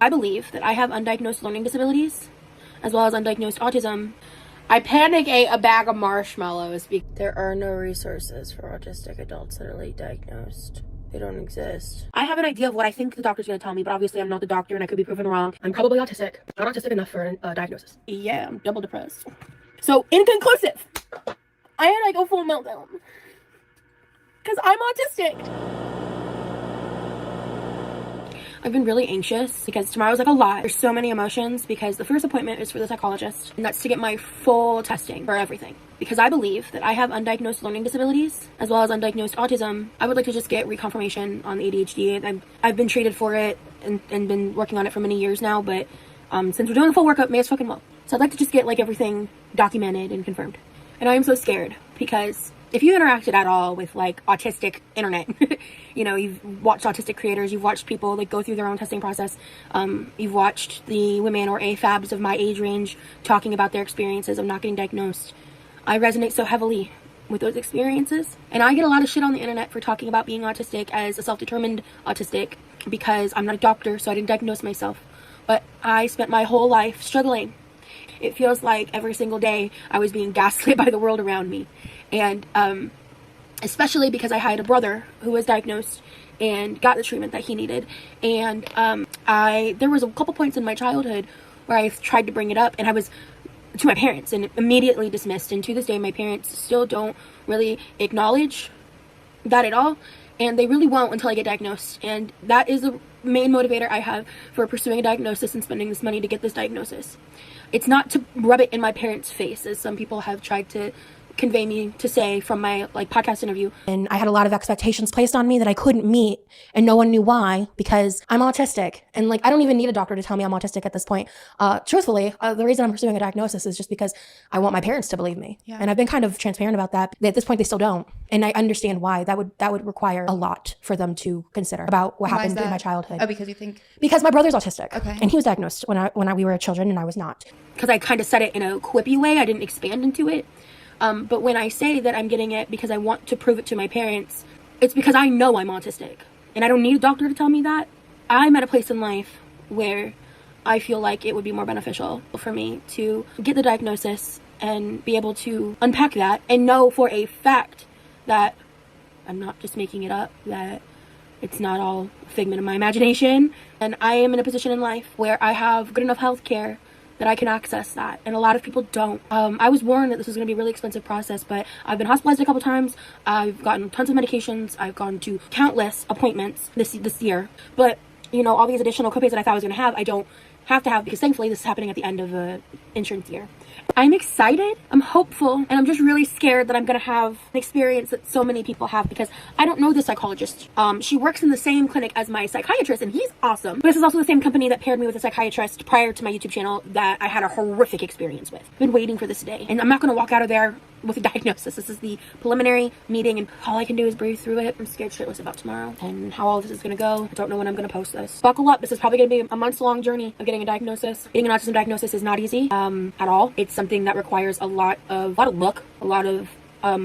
I believe that I have undiagnosed learning disabilities, as well as undiagnosed autism. I panic ate a bag of marshmallows because there are no resources for autistic adults that are late diagnosed. They don't exist. I have an idea of what I think the doctor's going to tell me, but obviously I'm not the doctor and I could be proven wrong. I'm probably autistic. Not autistic enough for a diagnosis. Yeah, I'm double depressed. So, inconclusive. I had like a full meltdown. Because I'm autistic. I've been really anxious because tomorrow's like a lot. There's so many emotions because the first appointment is for the psychologist, and that's to get my full testing for everything. Because I believe that I have undiagnosed learning disabilities as well as undiagnosed autism. I would like to just get reconfirmation on the ADHD. I've been treated for it and been working on it for many years now, but since we're doing the full workup, may as fucking well. So I'd like to just get like everything documented and confirmed. And I am so scared because if you interacted at all with like autistic internet, you know, you've watched autistic creators, you've watched people like go through their own testing process, you've watched the women or AFABs of my age range talking about their experiences of not getting diagnosed. I resonate so heavily with those experiences, and I get a lot of shit on the internet for talking about being autistic as a self-determined autistic because I'm not a doctor, so I didn't diagnose myself, but I spent my whole life struggling. It feels like every single day I was being gaslit by the world around me. And especially because I had a brother who was diagnosed and got the treatment that he needed. And there was a couple points in my childhood where I tried to bring it up, and I was to my parents and immediately dismissed. And to this day, my parents still don't really acknowledge that at all. And they really won't until I get diagnosed. And that is the main motivator I have for pursuing a diagnosis and spending this money to get this diagnosis. It's not to rub it in my parents' face, as some people have tried to convey me to say from my like podcast interview. And I had a lot of expectations placed on me that I couldn't meet, and no one knew why, because I'm autistic. And like, I don't even need a doctor to tell me I'm autistic at this point. Truthfully, the reason I'm pursuing a diagnosis is just because I want my parents to believe me. Yeah. And I've been kind of transparent about that. At this point, they still don't. And I understand why. That would require a lot for them to consider about what happened in my childhood. Oh, because you think? Because my brother's autistic. Okay. And he was diagnosed when we were children, and I was not. Because I kind of said it in a quippy way. I didn't expand into it. But when I say that I'm getting it because I want to prove it to my parents, it's because I know I'm autistic. And I don't need a doctor to tell me that. I'm at a place in life where I feel like it would be more beneficial for me to get the diagnosis and be able to unpack that and know for a fact that I'm not just making it up, that it's not all a figment of my imagination. And I am in a position in life where I have good enough health care that I can access that, and a lot of people don't. I was warned that this was going to be a really expensive process, but I've been hospitalized a couple times. I've gotten tons of medications. I've gone to countless appointments this year, but you know, all these additional copays that I thought I was going to have, I don't have to have, because thankfully this is happening at the end of the insurance year. I'm excited, I'm hopeful, and I'm just really scared that I'm going to have an experience that so many people have, because I don't know the psychologist. She works in the same clinic as my psychiatrist, and he's awesome. But this is also the same company that paired me with a psychiatrist prior to my YouTube channel that I had a horrific experience with. I've been waiting for this day, and I'm not going to walk out of there with a diagnosis. This is the preliminary meeting, and all I can do is breathe through it. I'm scared shitless about tomorrow and how all this is going to go. I don't know when I'm going to post this. Buckle up. This is probably going to be a months-long journey of getting a diagnosis. Getting an autism diagnosis is not easy at all. It's something that requires a lot of look, a lot of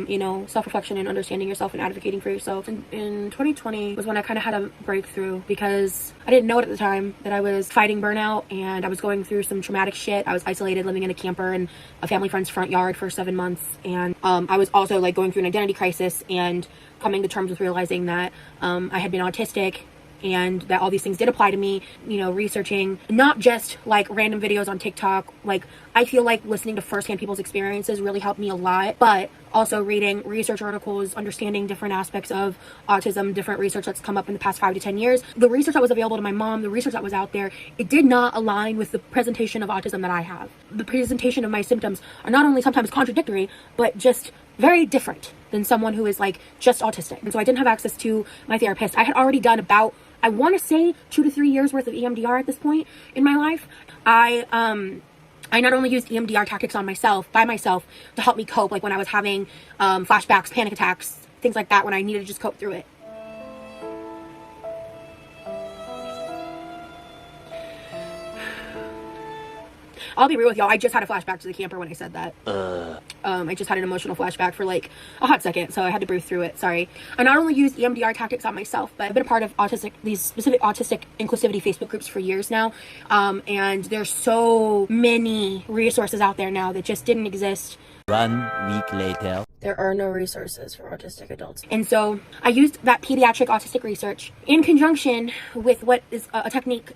you know, self-reflection and understanding yourself and advocating for yourself. In 2020 was when I kind of had a breakthrough, because I didn't know it at the time that I was fighting burnout, and I was going through some traumatic shit. I was isolated, living in a camper in a family friend's front yard for 7 months, and I was also like going through an identity crisis and coming to terms with realizing that I had been autistic, and that all these things did apply to me. You know, researching not just like random videos on TikTok. Like, I feel like listening to firsthand people's experiences really helped me a lot, but also reading research articles, understanding different aspects of autism, different research that's come up in the past 5 to 10 years. The research that was available to my mom, the research that was out there, it did not align with the presentation of autism that I have. The presentation of my symptoms are not only sometimes contradictory, but just very different than someone who is like just autistic. And so I didn't have access to my therapist. I had already done about, I want to say 2 to 3 years worth of EMDR at this point in my life. I not only used EMDR tactics on myself, by myself, to help me cope, like when I was having flashbacks, panic attacks, things like that, when I needed to just cope through it. I'll be real with y'all, I just had a flashback to the camper when I said that. I just had an emotional flashback for like a hot second, so I had to breathe through it. Sorry. I not only use EMDR tactics on myself, but I've been a part of these specific autistic inclusivity Facebook groups for years now. And there's so many resources out there now that just didn't exist 1 week later. There are no resources for autistic adults. And so I used that pediatric autistic research in conjunction with what is a technique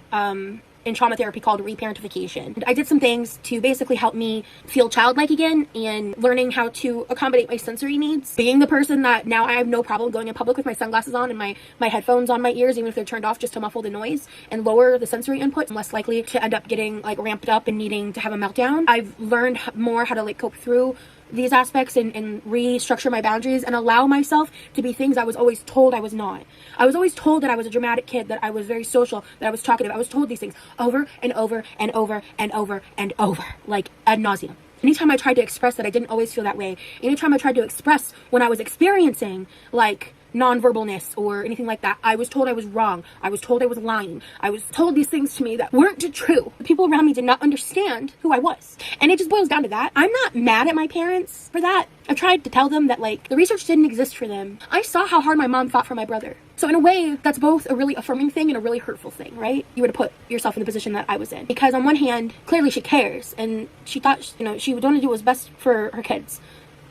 in trauma therapy called reparentification. I did some things to basically help me feel childlike again and learning how to accommodate my sensory needs. Being the person that now I have no problem going in public with my sunglasses on and my headphones on my ears, even if they're turned off, just to muffle the noise and lower the sensory input. I'm less likely to end up getting like ramped up and needing to have a meltdown. I've learned more how to like cope through these aspects and restructure my boundaries and allow myself to be things I was always told I was not. I was always told that I was a dramatic kid, that I was very social, that I was talkative. I was told these things over and over and over and over and over, like ad nauseum. Anytime I tried to express that, I didn't always feel that way. Anytime I tried to express when I was experiencing like non-verbalness or anything like that, I was told I was wrong. I was told I was lying. I was told these things to me that weren't true. The people around me did not understand who I was. And it just boils down to that. I'm not mad at my parents for that. I tried to tell them that like the research didn't exist for them. I saw how hard my mom fought for my brother. So in a way, that's both a really affirming thing and a really hurtful thing, right? You were to put yourself in the position that I was in. Because on one hand, clearly she cares and she thought, she would want to do what was best for her kids.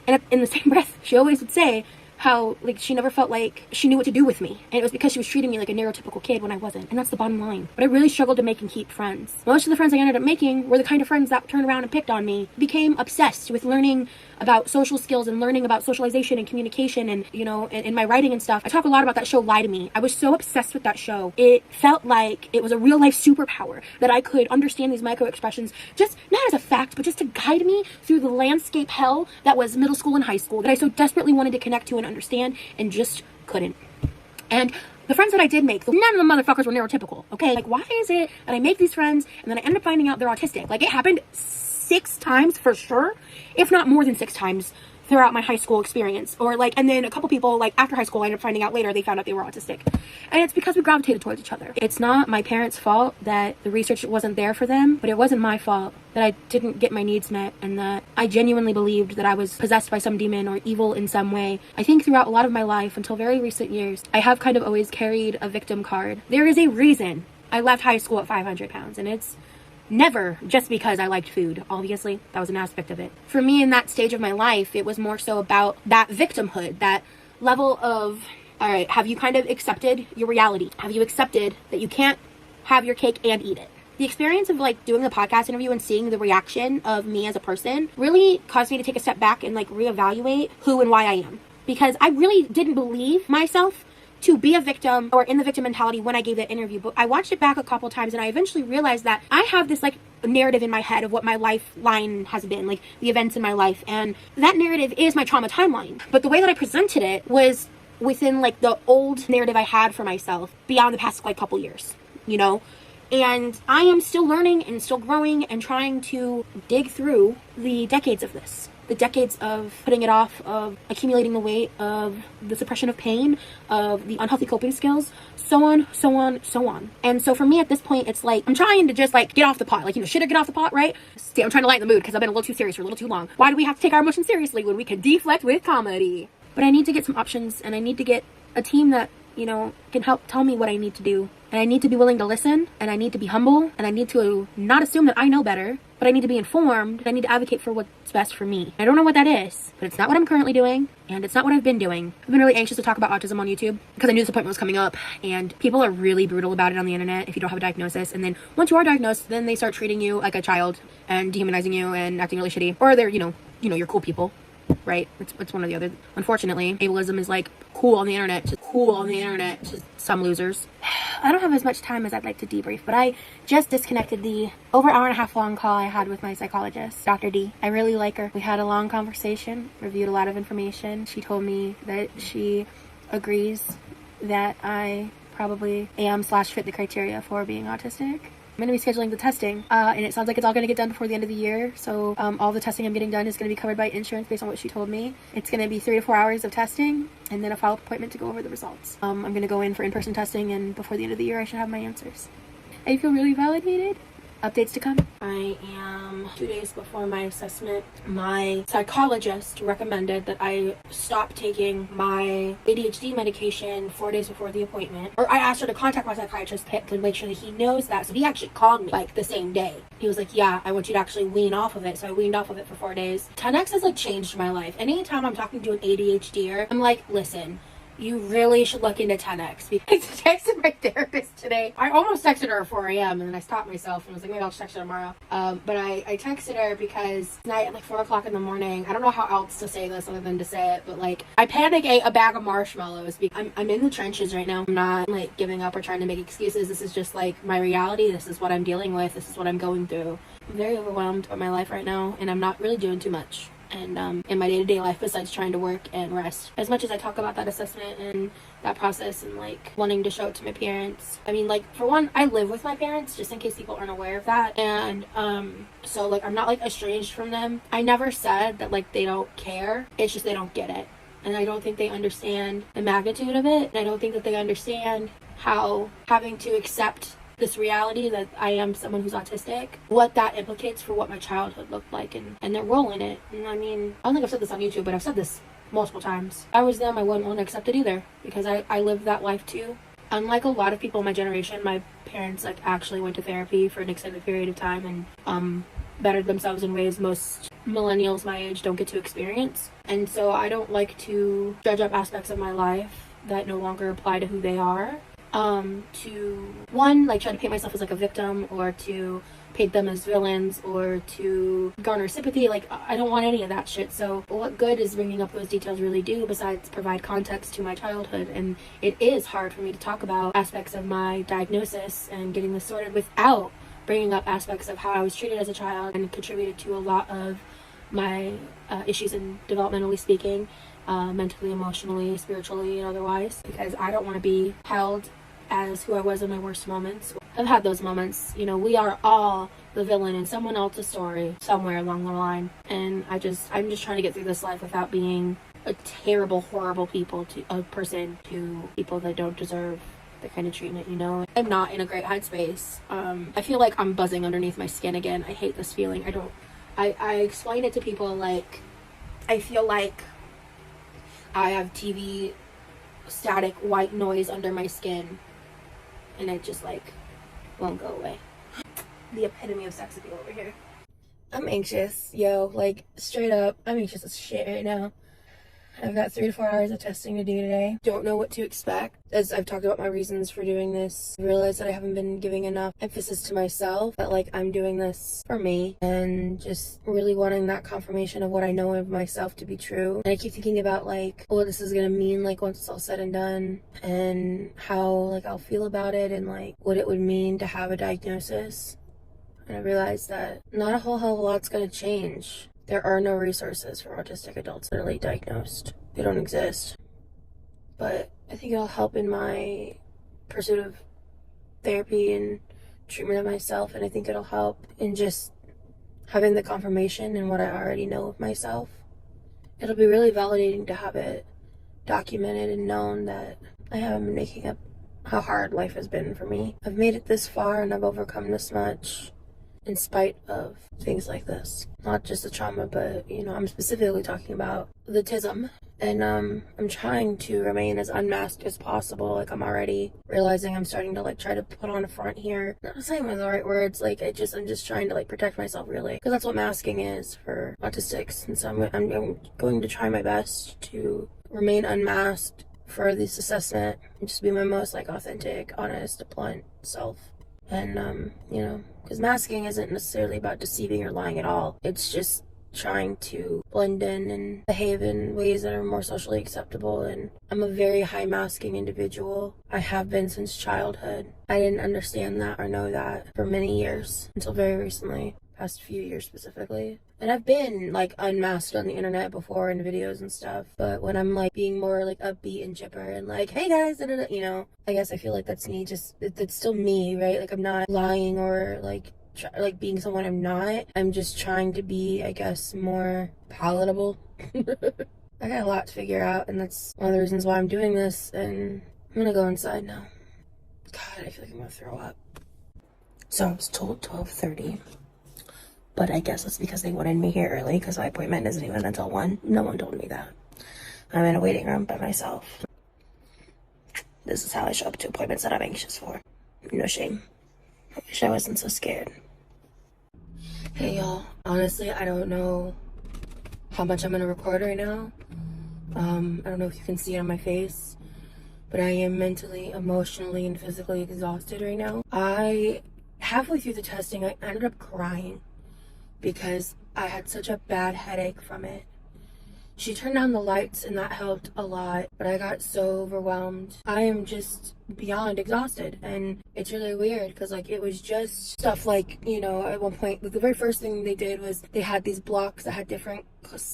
And in the same breath, she always would say how like she never felt like she knew what to do with me, and it was because she was treating me like a neurotypical kid when I wasn't. And that's the bottom line. But I really struggled to make and keep friends. Most of the friends I ended up making were the kind of friends that turned around and picked on me. Became obsessed with learning about social skills and learning about socialization and communication, and in my writing and stuff. I talk a lot about that show Lie to Me. I was so obsessed with that show. It felt like it was a real life superpower that I could understand these micro expressions, just not as a fact, but just to guide me through the landscape hell that was middle school and high school that I so desperately wanted to connect to and understand and just couldn't. And the friends that I did make, none of the motherfuckers were neurotypical, okay? Like, why is it that I make these friends and then I end up finding out they're autistic? Like, it happened 6 times for sure, if not more than 6 times throughout my high school experience. Or like, and then a couple people like after high school I ended up finding out later they found out they were autistic. And it's because we gravitated towards each other. It's not my parents' fault that the research wasn't there for them, but it wasn't my fault that I didn't get my needs met and that I genuinely believed that I was possessed by some demon or evil in some way. I think throughout a lot of my life until very recent years, I have kind of always carried a victim card. There is a reason I left high school at 500 pounds, and it's never just because I liked food. Obviously, that was an aspect of it. For me in that stage of my life, it was more so about that victimhood, that level of, all right, have you kind of accepted your reality? Have you accepted that you can't have your cake and eat it? The experience of like doing the podcast interview and seeing the reaction of me as a person really caused me to take a step back and like reevaluate who and why I am. Because I really didn't believe myself to be a victim or in the victim mentality when I gave that interview. But I watched it back a couple times and I eventually realized that I have this like narrative in my head of what my lifeline has been, like the events in my life. And that narrative is my trauma timeline. But the way that I presented it was within like the old narrative I had for myself beyond the past like couple years, And I am still learning and still growing and trying to dig through the decades of this. The decades of putting it off, of accumulating the weight, of the suppression of pain, of the unhealthy coping skills, so on, so on, so on. And so for me at this point, it's like, I'm trying to just like get off the pot. Like, should I get off the pot, right? See, I'm trying to lighten the mood because I've been a little too serious for a little too long. Why do we have to take our emotions seriously when we can deflect with comedy? But I need to get some options, and I need to get a team that, can help tell me what I need to do. And I need to be willing to listen, and I need to be humble, and I need to not assume that I know better, but I need to be informed, and I need to advocate for what's best for me. I don't know what that is, but it's not what I'm currently doing, and it's not what I've been doing. I've been really anxious to talk about autism on YouTube because I knew this appointment was coming up, and people are really brutal about it on the internet if you don't have a diagnosis. And then once you are diagnosed, then they start treating you like a child and dehumanizing you and acting really shitty. Or they're, you're cool people. Right? It's one or the other. Unfortunately, ableism is like cool on the internet to some losers. I don't have as much time as I'd like to debrief, but I just disconnected the over hour and a half long call I had with my psychologist, Dr. D. I really like her. We had a long conversation, reviewed a lot of information. She told me that she agrees that I probably am/fit the criteria for being autistic. I'm going to be scheduling the testing, and it sounds like it's all going to get done before the end of the year. So all the testing I'm getting done is going to be covered by insurance based on what she told me. It's going to be 3 to 4 hours of testing and then a follow-up appointment to go over the results. I'm going to go in for in-person testing, and before the end of the year I should have my answers. I feel really validated. updates to come. I am 2 days before my assessment. My psychologist recommended that I stop taking my ADHD medication 4 days before the appointment. Or I asked her to contact my psychiatrist to make sure that he knows that. So he actually called me like the same day. He was like, yeah, I want you to actually wean off of it. So I weaned off of it for 4 days. 10X has like changed my life. Anytime I'm talking to an ADHDer, I'm like, listen, you really should look into 10X. I texted my therapist today. I almost texted her at 4 a.m. and then I stopped myself and was like, maybe I'll just text her tomorrow. But I texted her because tonight at like 4 o'clock in the morning, I don't know how else to say this other than to say it, but like I panic ate a bag of marshmallows because I'm in the trenches right now. I'm not like giving up or trying to make excuses. This is just like my reality. This is what I'm dealing with. This is what I'm going through. I'm very overwhelmed by my life right now and I'm not really doing too much. And in my day-to-day life besides trying to work and rest. As much as I talk about that assessment and that process and like wanting to show it to my parents, I mean, like, for one, I live with my parents, just in case people aren't aware of that, and so like I'm not like estranged from them. I never said that like they don't care, it's just they don't get it, and I don't think they understand the magnitude of it, and I don't think that they understand how having to accept this reality that I am someone who's autistic, what that implicates for what my childhood looked like and their role in it. And I mean, I don't think I've said this on YouTube, but I've said this multiple times. I was them, I wouldn't want to accept it either, because I lived that life too. Unlike a lot of people in my generation, my parents like actually went to therapy for an extended period of time and bettered themselves in ways most millennials my age don't get to experience. And so I don't like to judge up aspects of my life that no longer apply to who they are. To one, like try to paint myself as like a victim, or to paint them as villains, or to garner sympathy. Like, I don't want any of that shit. So what good is bringing up those details really do besides provide context to my childhood? And it is hard for me to talk about aspects of my diagnosis and getting this sorted without bringing up aspects of how I was treated as a child and contributed to a lot of my issues in developmentally speaking, mentally, emotionally, spiritually, and otherwise, because I don't want to be held as who I was in my worst moments. I've had those moments. You know, we are all the villain in someone else's story somewhere along the line, and I'm just trying to get through this life without being a terrible, horrible person to people that don't deserve the kind of treatment, you know. I'm not in a great headspace. I feel like I'm buzzing underneath my skin again. I hate this feeling. I explain it to people like I feel like I have TV static white noise under my skin, and it just like won't go away. The epitome of sex appeal over here. I'm anxious, yo, like straight up, I'm anxious as shit right now. I've got 3 to 4 hours of testing to do today. Don't know what to expect. As I've talked about my reasons for doing this, I realized that I haven't been giving enough emphasis to myself, that like I'm doing this for me and just really wanting that confirmation of what I know of myself to be true. And I keep thinking about like what this is gonna mean like once it's all said and done, and how like I'll feel about it, and like what it would mean to have a diagnosis. And I realized that not a whole hell of a lot's gonna change. There are no resources for autistic adults that are late diagnosed. They don't exist. But I think it'll help in my pursuit of therapy and treatment of myself, and I think it'll help in just having the confirmation in what I already know of myself. It'll be really validating to have it documented and known that I haven't been making up how hard life has been for me. I've made it this far and I've overcome this much in spite of things like this. Not just the trauma, but, you know, I'm specifically talking about the autism. And I'm trying to remain as unmasked as possible. Like, I'm already realizing I'm starting to, like, try to put on a front here. Not saying with the right words. Like, I'm just trying to, like, protect myself, really. Because that's what masking is for autistics. And so I'm going to try my best to remain unmasked for this assessment and just be my most, like, authentic, honest, blunt self. And, you know, because masking isn't necessarily about deceiving or lying at all. It's just trying to blend in and behave in ways that are more socially acceptable. And I'm a very high masking individual. I have been since childhood. I didn't understand that or know that for many years until very recently, past few years specifically. And I've been like unmasked on the internet before in videos and stuff, but when I'm like being more like upbeat and chipper and like, hey guys, da, da, da, you know, I guess I feel like that's me, just it's still me, right? Like, I'm not lying or like being someone I'm not. I'm just trying to be, I guess, more palatable. I got a lot to figure out, and that's one of the reasons why I'm doing this. And I'm gonna go inside now. God, I feel like I'm gonna throw up. So I was told 12:30, but I guess it's because they wanted me here early because my appointment isn't even until 1. No one told me that. I'm in a waiting room by myself. This is how I show up to appointments that I'm anxious for. No shame. I wish I wasn't so scared. Hey y'all, honestly, I don't know how much I'm gonna record right now. I don't know if you can see it on my face, but I am mentally, emotionally, and physically exhausted right now. Halfway through the testing, I ended up crying because I had such a bad headache from it. She turned down the lights and that helped a lot, but I got so overwhelmed. I am just beyond exhausted, and it's really weird because like it was just stuff like, you know, at one point, like, the very first thing they did was they had these blocks that had different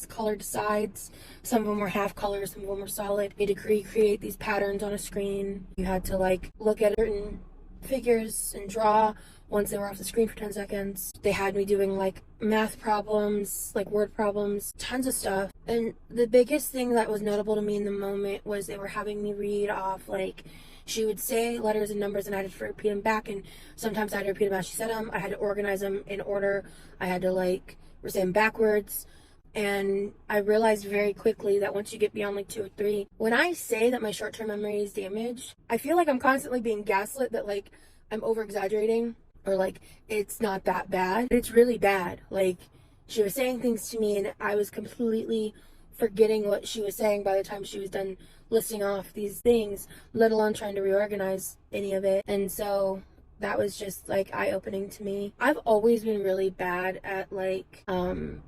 colored sides. Some of them were half color, some of them were solid. You had to recreate these patterns on a screen. You had to like look at certain figures and draw once they were off the screen for 10 seconds. They had me doing like math problems, like word problems, tons of stuff. And the biggest thing that was notable to me in the moment was they were having me read off, like, she would say letters and numbers and I had to repeat them back, and sometimes I had to repeat them as she said them. I had to organize them in order. I had to like say them backwards. And I realized very quickly that once you get beyond like 2 or 3, when I say that my short-term memory is damaged, I feel like I'm constantly being gaslit that like I'm over-exaggerating, or like it's not that bad. It's really bad. Like, she was saying things to me and I was completely forgetting what she was saying by the time she was done listing off these things, let alone trying to reorganize any of it. And so that was just like eye-opening to me. I've always been really bad at like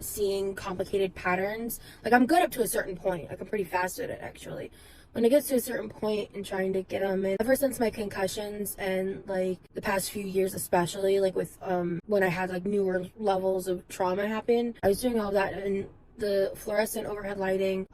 seeing complicated patterns. Like, I'm good up to a certain point. Like, I'm pretty fast at it actually. When it gets to a certain point and trying to get them in, ever since my concussions and like the past few years, especially like with when I had like newer levels of trauma happen, I was doing all that, and the fluorescent overhead lighting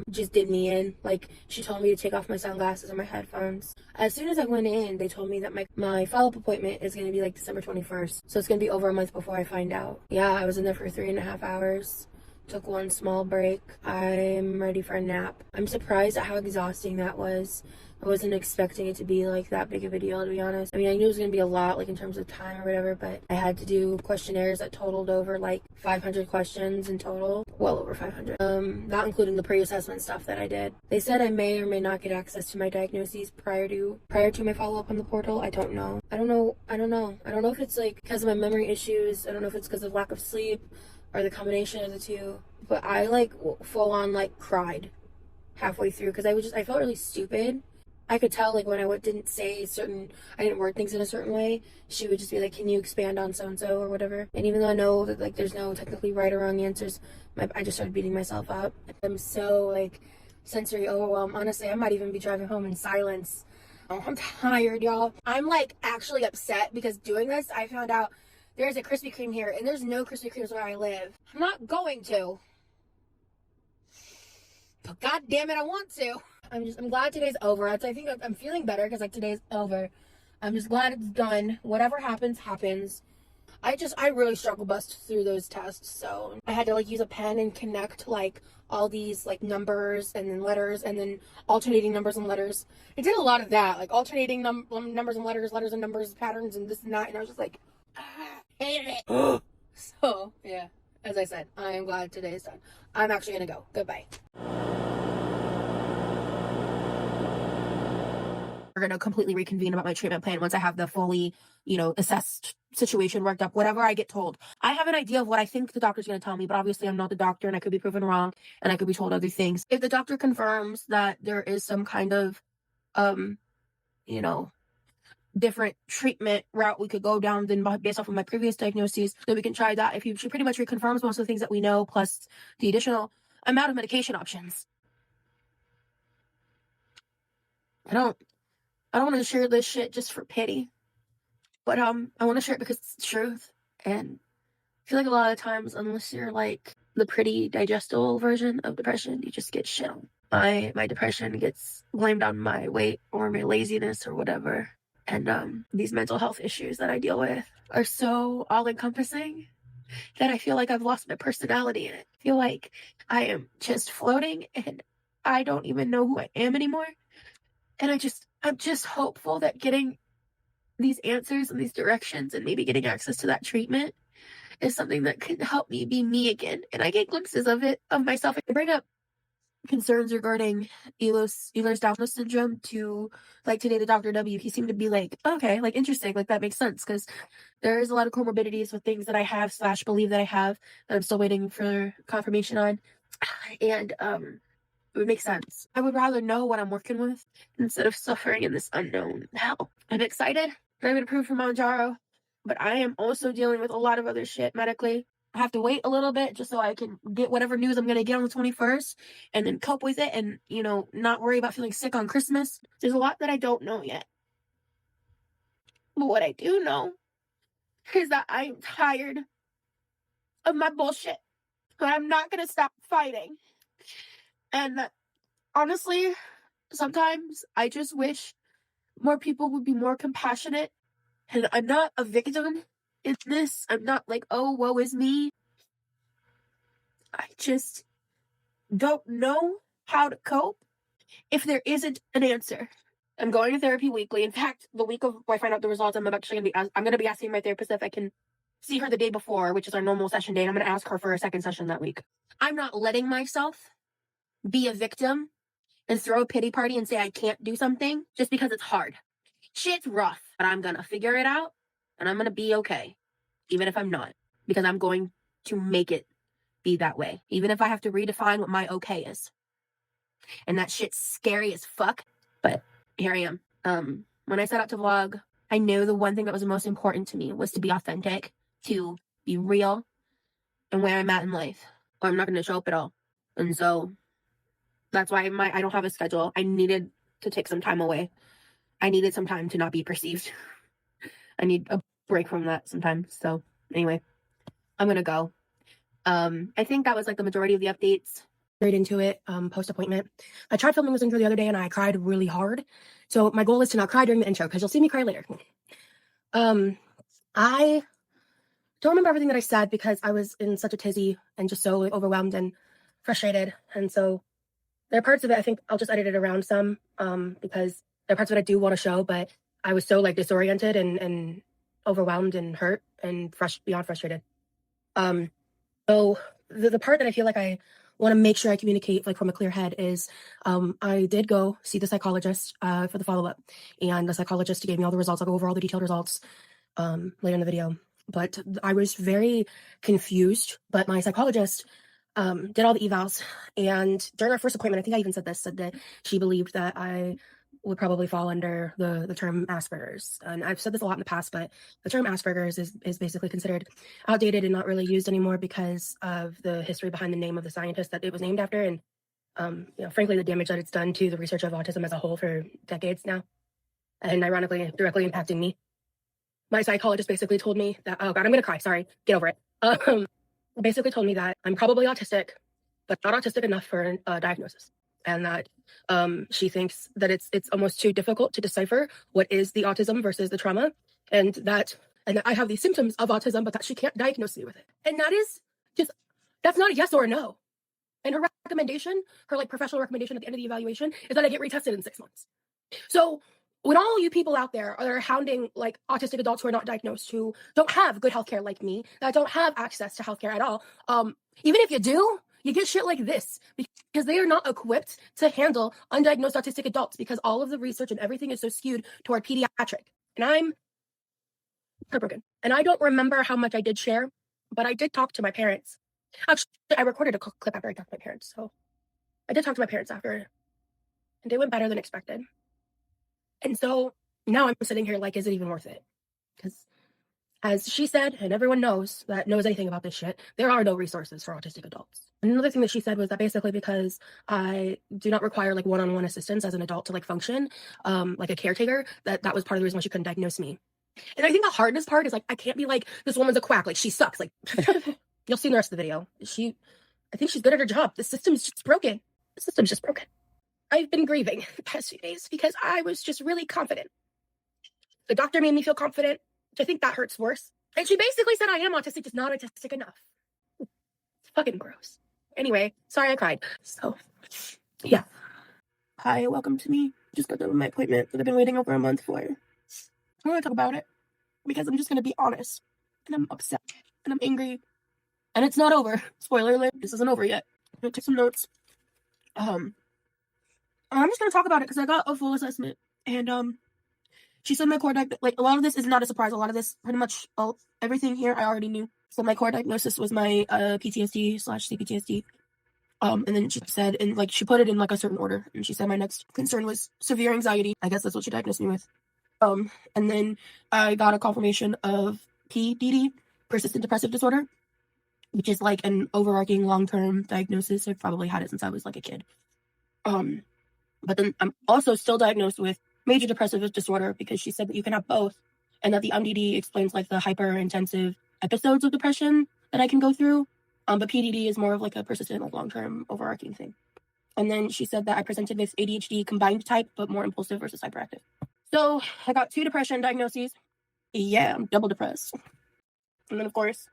just did me in. Like, she told me to take off my sunglasses and my headphones. As soon as I went in, they told me that my follow-up appointment is going to be like December 21st. So it's going to be over a month before I find out. Yeah, I was in there for 3.5 hours. Took one small break. I'm ready for a nap. I'm surprised at how exhausting that was. I wasn't expecting it to be like that big of a deal, to be honest. I mean, I knew it was going to be a lot, like in terms of time or whatever, but I had to do questionnaires that totaled over like 500 questions in total. Well over 500. Not including the pre-assessment stuff that I did. They said I may or may not get access to my diagnoses prior to my follow-up on the portal. I don't know. I don't know if it's like because of my memory issues. I don't know if it's because of lack of sleep or the combination of the two, but I like full on like cried halfway through because I felt really stupid. I could tell like when I didn't I didn't word things in a certain way, she would just be like, can you expand on so-and-so or whatever. And even though I know that like there's no technically right or wrong answers, I just started beating myself up. I'm so like sensory overwhelmed. Honestly, I might even be driving home in silence. Oh, I'm tired, y'all. I'm like actually upset because doing this, I found out there's a Krispy Kreme here, and there's no Krispy Kremes where I live. I'm not going to. But god damn it, I want to. I'm glad today's over. I think I'm feeling better because like today's over. I'm just glad it's done. Whatever happens, happens. I really struggle bust through those tests, so I had to like use a pen and connect like all these like numbers and then letters and then alternating numbers and letters. I did a lot of that, like alternating numbers and letters and numbers, patterns and this and that, and I was just like, hated it. So yeah, as I said, I am glad today is done. I'm actually gonna go. Goodbye. We're gonna completely reconvene about my treatment plan once I have the fully, assessed situation worked up, whatever I get told. I have an idea of what I think the doctor's gonna tell me, but obviously I'm not the doctor and I could be proven wrong and I could be told other things. If the doctor confirms that there is some kind of different treatment route we could go down than based off of my previous diagnoses, then we can try that. If she pretty much reconfirms most of the things that we know, plus the additional amount of medication options. I don't want to share this shit just for pity, but I want to share it because it's the truth. And I feel like a lot of times, unless you're like the pretty digestible version of depression, you just get shit on. My depression gets blamed on my weight or my laziness or whatever. And these mental health issues that I deal with are so all-encompassing that I feel like I've lost my personality in it. I feel like I am just floating and I don't even know who I am anymore. And I'm just hopeful that getting these answers and these directions and maybe getting access to that treatment is something that can help me be me again. And I get glimpses of it, of myself. I bring up concerns regarding Ehlers-Danlos syndrome to, like, today to Dr. W. He seemed to be like, okay, like, interesting, like, that makes sense, because there is a lot of comorbidities with things that I have / believe that I have that I'm still waiting for confirmation on. And it would make sense. I would rather know what I'm working with instead of suffering in this unknown hell. I'm excited. I'm going to prove for Manjaro, but I am also dealing with a lot of other shit medically. I have to wait a little bit just so I can get whatever news I'm going to get on the 21st and then cope with it and, you know, not worry about feeling sick on Christmas. There's a lot that I don't know yet. But what I do know is that I'm tired of my bullshit. But I'm not going to stop fighting. And honestly, sometimes I just wish more people would be more compassionate. And I'm not a victim in this. I'm not like, oh, woe is me. I just don't know how to cope if there isn't an answer. I'm going to therapy weekly. In fact, the week of where I find out the results, I'm going to be asking my therapist if I can see her the day before, which is our normal session day. And I'm going to ask her for a second session that week. I'm not letting myself be a victim and throw a pity party and say I can't do something just because it's hard. Shit's rough, but I'm going to figure it out and I'm going to be okay, even if I'm not, because I'm going to make it be that way, even if I have to redefine what my okay is. And that shit's scary as fuck, but here I am. When I set out to vlog, I knew the one thing that was the most important to me was to be authentic, to be real, and where I'm at in life, or I'm not going to show up at all. And so that's why I don't have a schedule. I needed to take some time away. I needed some time to not be perceived. I need a break from that sometimes. So anyway, I'm going to go. I think that was like the majority of the updates. Straight into it, post-appointment. I tried filming this intro the other day and I cried really hard. So my goal is to not cry during the intro because you'll see me cry later. I don't remember everything that I said because I was in such a tizzy and just so overwhelmed and frustrated. And so there are parts of it, I think I'll just edit it around some because there are parts of it I do want to show, but I was so like disoriented and overwhelmed and hurt and beyond frustrated. So the part that I feel like I want to make sure I communicate like from a clear head is I did go see the psychologist for the follow-up, and the psychologist gave me all the results. I'll go over all the detailed results later in the video. But I was very confused, but my psychologist did all the evals, and during our first appointment, I think I even said that she believed that I would probably fall under the term Asperger's. And I've said this a lot in the past, but the term Asperger's is basically considered outdated and not really used anymore because of the history behind the name of the scientist that it was named after. And, frankly, the damage that it's done to the research of autism as a whole for decades now. And ironically, directly impacting me. My psychologist basically told me that, oh God, I'm going to cry. Sorry. Get over it. Basically told me that I'm probably autistic, but not autistic enough for a diagnosis. And that she thinks that it's almost too difficult to decipher what is the autism versus the trauma, and that I have these symptoms of autism, but that she can't diagnose me with it. And that's not a yes or a no. And her recommendation, her like professional recommendation at the end of the evaluation, is that I get retested in 6 months. So when all you people out there are hounding like autistic adults who are not diagnosed, who don't have good healthcare like me, that don't have access to healthcare at all, even if you do, you get shit like this because they are not equipped to handle undiagnosed autistic adults because all of the research and everything is so skewed toward pediatric. And I'm heartbroken. And I don't remember how much I did share, but I did talk to my parents. Actually, I recorded a clip after I talked to my parents. So I did talk to my parents after, and they went better than expected. And so now I'm sitting here like, is it even worth it? Because as she said, and everyone knows that knows anything about this shit, there are no resources for autistic adults. Another thing that she said was that basically because I do not require like one-on-one assistance as an adult to like function, like a caretaker, that was part of the reason why she couldn't diagnose me. And I think the hardest part is like, I can't be like, this woman's a quack, like she sucks. Like you'll see in the rest of the video. I think she's good at her job. The system's just broken. I've been grieving the past few days because I was just really confident. The doctor made me feel confident, which I think that hurts worse. And she basically said I am autistic, just not autistic enough. It's fucking gross. Anyway, sorry I cried. So, yeah. Hi, welcome to me. Just got done with my appointment that I've been waiting over a month for. I'm going to talk about it because I'm just going to be honest. And I'm upset. And I'm angry. And it's not over. Spoiler alert, this isn't over yet. I'm going to take some notes. I'm just going to talk about it because I got a full assessment. And she said my core like, a lot of this is not a surprise. A lot of this, pretty much everything here I already knew. So my core diagnosis was my PTSD/CPTSD. And then she said, and like she put it in like a certain order, and she said my next concern was severe anxiety. I guess that's what she diagnosed me with. And then I got a confirmation of PDD, persistent depressive disorder, which is like an overarching long-term diagnosis. I've probably had it since I was like a kid. But then I'm also still diagnosed with major depressive disorder because she said that you can have both, and that the MDD explains like the hyper-intensive episodes of depression that I can go through. But PDD is more of like a persistent, like long-term overarching thing. And then she said that I presented with ADHD combined type, but more impulsive versus hyperactive. So I got 2 depression diagnoses. Yeah, I'm double depressed. And then of course,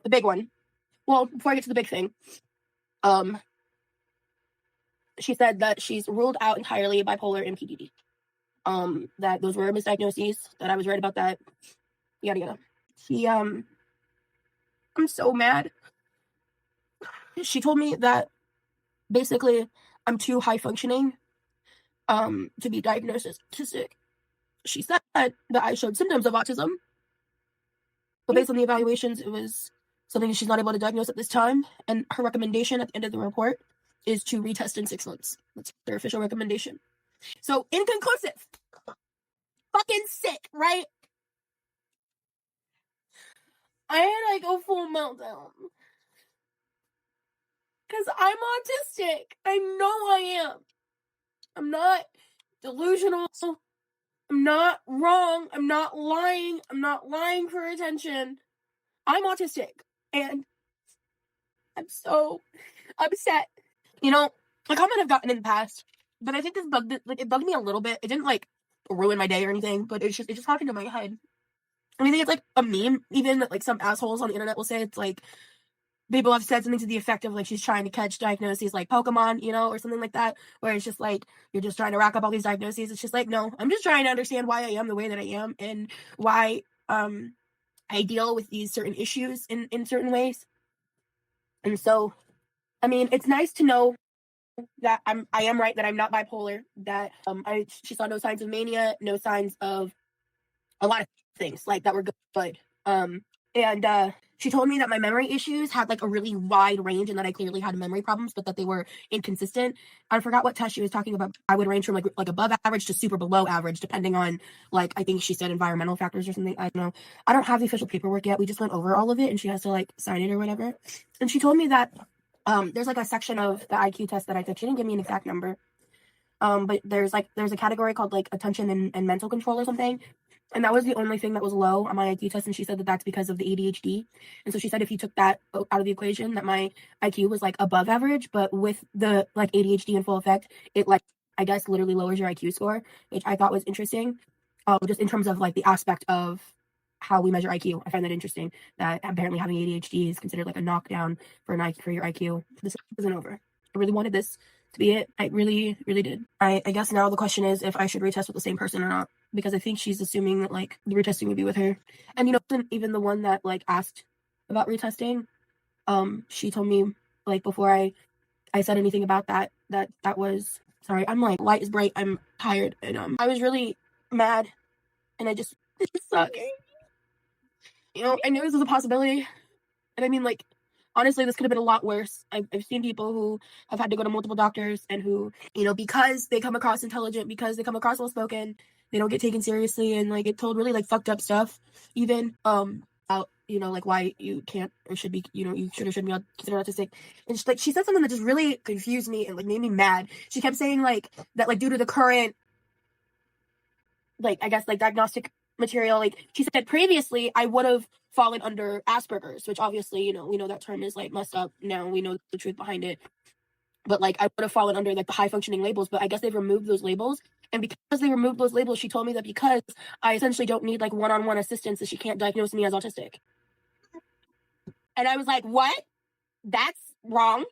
the big one. Well, before I get to the big thing, she said that she's ruled out entirely bipolar and PDD. That those were misdiagnoses, that I was right about that. Yada yada. I'm so mad. She told me that basically I'm too high functioning to be diagnosed as autistic. She said that I showed symptoms of autism, but based on the evaluations, it was something she's not able to diagnose at this time. And her recommendation at the end of the report is to retest in 6 months. That's their official recommendation. So inconclusive. Fucking sick, right? I had like a full meltdown. Because I'm autistic. I know I am. I'm not delusional. I'm not wrong. I'm not lying. I'm not lying for attention. I'm autistic. And I'm so upset. You know, a comment I've gotten in the past, but I think this it bugged me a little bit. It didn't like ruin my day or anything, but it just popped into my head. I think it's like a meme, even that like some assholes on the internet will say. It's like people have said something to the effect of like she's trying to catch diagnoses like Pokemon, you know, or something like that, where it's just like you're just trying to rack up all these diagnoses. It's just like, no, I'm just trying to understand why I am the way that I am and why I deal with these certain issues in certain ways. And so, I mean, it's nice to know that I am right, that I'm not bipolar, that she saw no signs of mania, no signs of a lot of things like that were good. And she told me that my memory issues had like a really wide range and that I clearly had memory problems, but that they were inconsistent. I forgot what test she was talking about. I would range from like above average to super below average, depending on like, I think she said environmental factors or something. I don't know. I don't have the official paperwork yet. We just went over all of it and she has to like sign it or whatever. And she told me that there's like a section of the IQ test that I took. She didn't give me an exact number. But there's a category called like attention and mental control or something. And that was the only thing that was low on my IQ test. And she said that that's because of the ADHD. And so she said if you took that out of the equation, that my IQ was like above average, but with the like ADHD in full effect, it like, I guess, literally lowers your IQ score, which I thought was interesting. Just in terms of like the aspect of how we measure IQ. I find that interesting that apparently having ADHD is considered like a knockdown for your IQ. This isn't over. I really wanted this to be it. I really, really did. I guess now the question is if I should retest with the same person or not, because I think she's assuming that like the retesting would be with her. And you know, even the one that like asked about retesting, she told me like before I said anything about that was, sorry, I'm like light is bright, I'm tired, and I was really mad, and it sucked. You know, I knew this was a possibility, and I mean, like, honestly, this could have been a lot worse. I've seen people who have had to go to multiple doctors and who, you know, because they come across intelligent, because they come across well-spoken, they don't get taken seriously and, like, get told really, like, fucked up stuff, even, about, you know, like, why you can't or should be, you know, you should or shouldn't be considered autistic. And she said something that just really confused me and, like, made me mad. She kept saying, like, that, like, due to the current, like, I guess, like, diagnostic material, like, she said previously I would have fallen under Asperger's, which obviously, you know, we know that term is like messed up now, we know the truth behind it, but like I would have fallen under like the high functioning labels, but I guess they've removed those labels. And because they removed those labels, she told me that because I essentially don't need like one-on-one assistance, that she can't diagnose me as autistic. And I was like, what? That's wrong.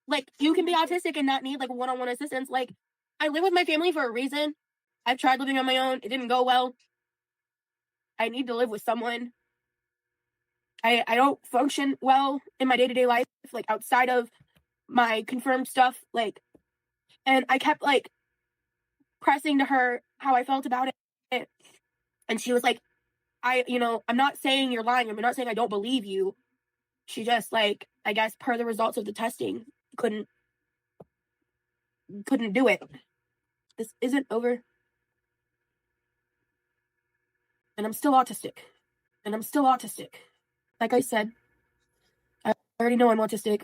Like, you can be autistic and not need like one-on-one assistance. Like, I live with my family for a reason. I've tried living on my own, it didn't go well. I need to live with someone. I don't function well in my day-to-day life, like outside of my confirmed stuff, like, and I kept like pressing to her how I felt about it. And she was like, I'm not saying you're lying. I'm not saying I don't believe you. She just, like, I guess per the results of the testing, couldn't do it. This isn't over. And I'm still autistic. Like I said, I already know I'm autistic.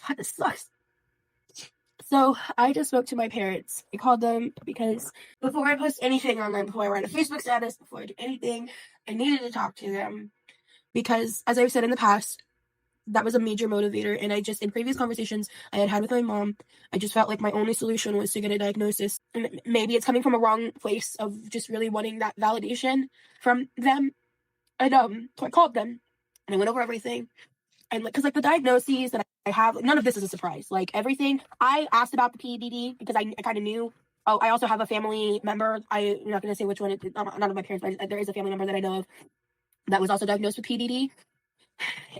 God, this sucks. So I just spoke to my parents. I called them because before I post anything online, before I write a Facebook status, before I do anything, I needed to talk to them. Because, as I've said in the past, that was a major motivator. And in previous conversations I had with my mom, I just felt like my only solution was to get a diagnosis. And maybe it's coming from a wrong place of just really wanting that validation from them. And so I called them and I went over everything. And because the diagnoses that I have, none of this is a surprise. Like everything, I asked about the PEDD because I kind of knew. Oh, I also have a family member. I'm not going to say which one. None of my parents, but there is a family member that I know of that was also diagnosed with PEDD.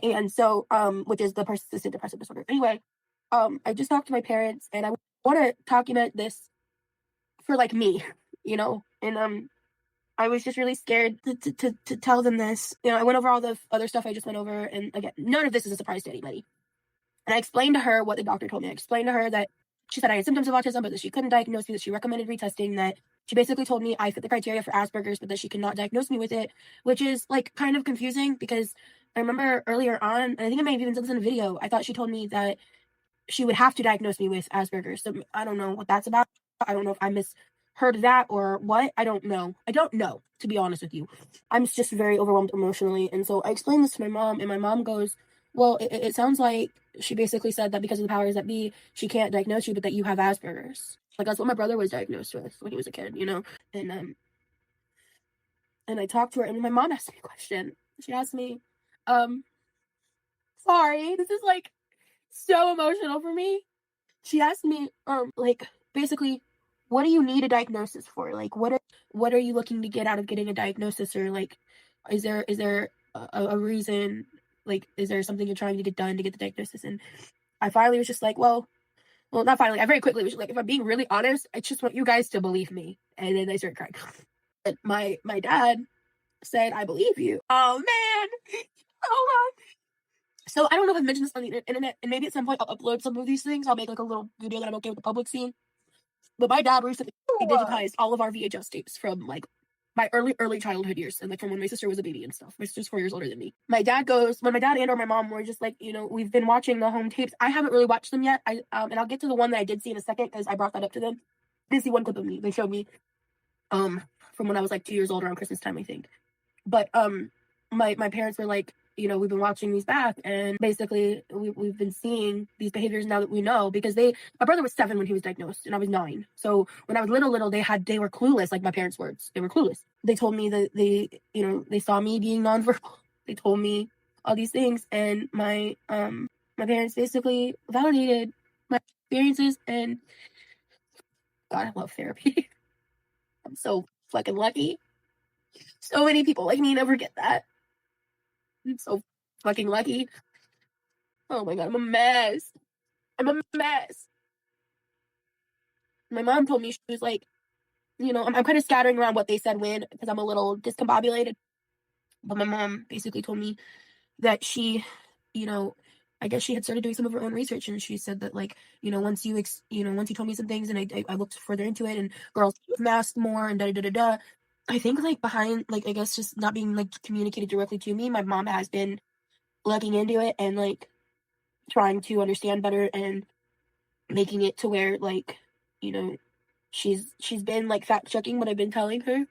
And so, which is the persistent depressive disorder. Anyway, I just talked to my parents, and I want to document this for me, and I was just really scared to tell them this. I went over all the other stuff I just went over, and again, none of this is a surprise to anybody. And I explained to her what the doctor told me. I explained to her that she said I had symptoms of autism, but that she couldn't diagnose me, that she recommended retesting, that she basically told me I fit the criteria for Asperger's, but that she could not diagnose me with it, which is kind of confusing because I remember earlier on, and I think I may have even said this in a video, I thought she told me that she would have to diagnose me with Asperger's. So I don't know what that's about. I don't know if I misheard that or what. I don't know, to be honest with you. I'm just very overwhelmed emotionally. And so I explained this to my mom, and my mom goes, well, it sounds like she basically said that because of the powers that be, she can't diagnose you, but that you have Asperger's. That's what my brother was diagnosed with when he was a kid, And I talked to her, and my mom asked me a question. She asked me, sorry, this is so emotional for me. She asked me, basically, what do you need a diagnosis for? What are you looking to get out of getting a diagnosis? Or is there a reason? Is there something you're trying to get done to get the diagnosis? And I finally was just well, not finally. I very quickly was just if I'm being really honest, I just want you guys to believe me. And then I started crying. And my dad said, I believe you. Oh, man. Oh, God. So I don't know if I've mentioned this on the internet, and maybe at some point I'll upload some of these things. I'll make a little video that I'm okay with the public seeing. But my dad recently digitized all of our VHS tapes from my early childhood years, and from when my sister was a baby and stuff. My sister's 4 years older than me. My dad goes, when my dad and or my mom were just we've been watching the home tapes. I haven't really watched them yet. And I'll get to the one that I did see in a second because I brought that up to them. I did see one clip of me. They showed me from when I was 2 years old around Christmas time, I think. But my parents were we've been watching these back, and basically we've been seeing these behaviors now that we know, because my brother was 7 when he was diagnosed, and I was 9. So when I was little, they were clueless, my parents' words. They were clueless. They told me that they saw me being nonverbal. They told me all these things, and my parents basically validated my experiences, and God, I love therapy. I'm so fucking lucky. So many people like me never get that. I'm so fucking lucky. Oh my God, I'm a mess. My mom told me, she was I'm kind of scattering around what they said when, because I'm a little discombobulated. But my mom basically told me that she, I guess she had started doing some of her own research, and she said that once you told me some things, and I looked further into it, and girls masked more, and da. I think behind I guess just not being communicated directly to me, my mom has been looking into it and trying to understand better and making it to where she's been fact checking what I've been telling her.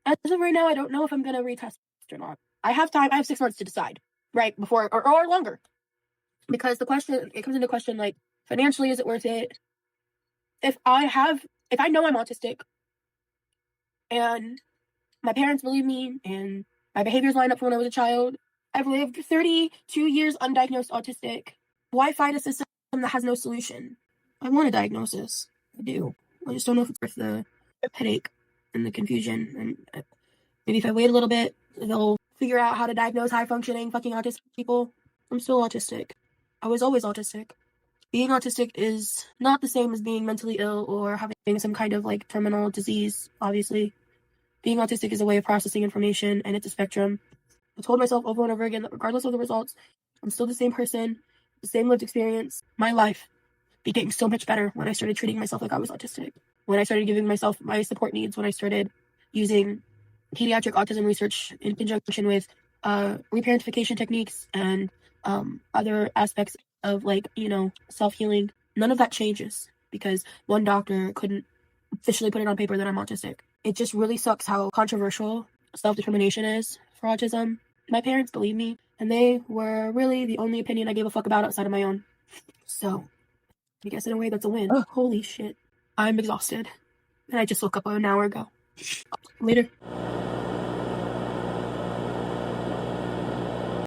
As of right now, I don't know if I'm gonna retest or not. I have time. I have 6 months to decide, right before or longer, because it comes into question financially, is it worth it? If I know I'm autistic and my parents believe me and my behaviors line up from when I was a child, I've lived 32 years undiagnosed autistic. Why fight a system that has no solution? I want a diagnosis. I do. I just don't know if it's worth the headache and the confusion. And Maybe if I wait a little bit, they'll figure out how to diagnose high-functioning fucking autistic people. I'm still autistic. I was always autistic. Being autistic is not the same as being mentally ill or having some kind of like terminal disease, obviously. Being autistic is a way of processing information, and it's a spectrum. I told myself over and over again that regardless of the results, I'm still the same person, the same lived experience. My life became so much better when I started treating myself like I was autistic. When I started giving myself my support needs, when I started using pediatric autism research in conjunction with reparentification techniques and other aspects of like, self-healing. None of that changes because one doctor couldn't officially put it on paper that I'm autistic. It just really sucks how controversial self-determination is for autism. My parents believe me, and they were really the only opinion I gave a fuck about outside of my own. So, I guess in a way that's a win. Oh, holy shit. I'm exhausted. And I just woke up an hour ago. Later.